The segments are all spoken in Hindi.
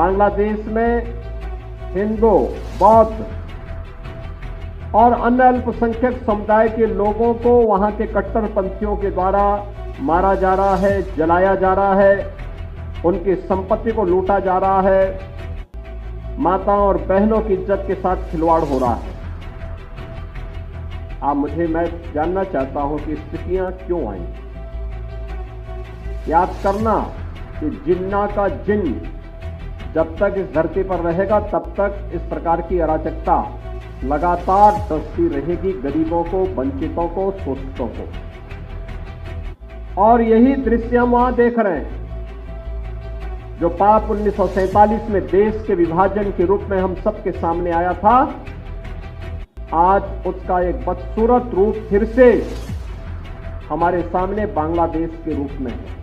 बांग्लादेश में हिंदू, बौद्ध और अन्य अल्पसंख्यक समुदाय के लोगों को वहां के कट्टरपंथियों के द्वारा मारा जा रहा है, जलाया जा रहा है, उनकी संपत्ति को लूटा जा रहा है, माताओं और बहनों की इज्जत के साथ खिलवाड़ हो रहा है। मैं जानना चाहता हूं कि स्थितियां क्यों आई। याद करना कि जिन्ना का जिन्न जब तक इस धरती पर रहेगा तब तक इस प्रकार की अराजकता लगातार डसती रहेगी, गरीबों को, वंचितों को, शोषितों को। और यही दृश्य हम वहां देख रहे हैं जो पाप 1947 में देश के विभाजन के रूप में हम सबके सामने आया था। आज उसका एक बदसूरत रूप फिर से हमारे सामने बांग्लादेश के रूप में है।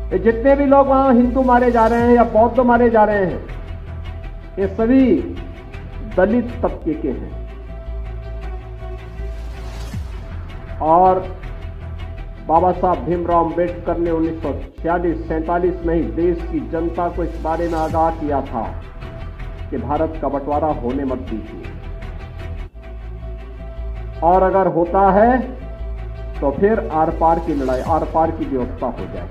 ये जितने भी लोग वहां हिंदू मारे जा रहे हैं या बौद्ध मारे जा रहे हैं, ये सभी दलित तबके के हैं। और बाबा साहब भीमराव अंबेडकर ने 1946-47 में ही देश की जनता को इस बारे में आगाह किया था कि भारत का बंटवारा होने मत दीजिए, और अगर होता है तो फिर आर पार की लड़ाई, आर पार की व्यवस्था हो जाए।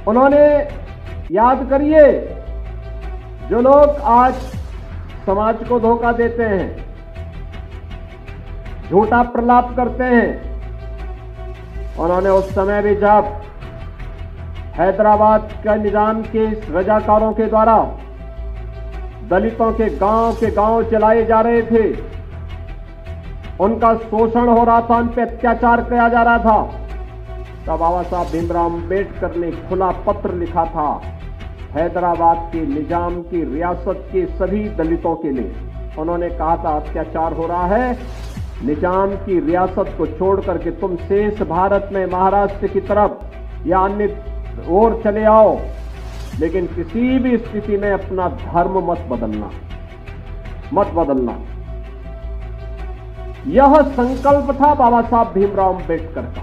उन्होंने, याद करिए, जो लोग आज समाज को धोखा देते हैं, झूठा प्रलाप करते हैं, उन्होंने उस समय भी जब हैदराबाद का निजाम के रजाकारों के द्वारा दलितों के गांव चलाए जा रहे थे, उनका शोषण हो रहा था, उन पर अत्याचार किया जा रहा था, तब बाबा साहब भीमराव अंबेडकर ने खुला पत्र लिखा था हैदराबाद के निजाम की रियासत के सभी दलितों के लिए। उन्होंने कहा था अत्याचार हो रहा है, निजाम की रियासत को छोड़ करके तुम शेष भारत में महाराष्ट्र की तरफ या अन्य ओर चले आओ, लेकिन किसी भी स्थिति में अपना धर्म मत बदलना। यह संकल्प था बाबा साहब भीमराव अंबेडकर का।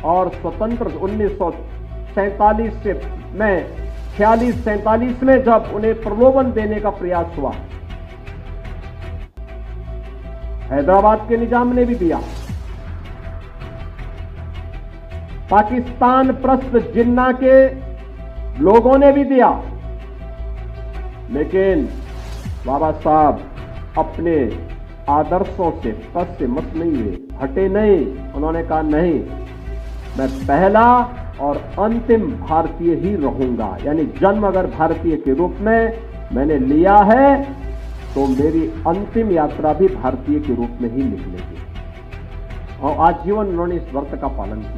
और स्वतंत्र 1947 में 46-47 में जब उन्हें प्रलोभन देने का प्रयास हुआ, हैदराबाद के निजाम ने भी दिया, पाकिस्तान प्रस्त जिन्ना के लोगों ने भी दिया, लेकिन बाबा साहब अपने आदर्शों से पस से मत नहीं हुए, हटे नहीं। उन्होंने कहा नहीं, मैं पहला और अंतिम भारतीय ही रहूंगा, यानी जन्म अगर भारतीय के रूप में मैंने लिया है तो मेरी अंतिम यात्रा भी भारतीय के रूप में ही निकलेगी। और आजीवन उन्होंने इस व्रत का पालन किया।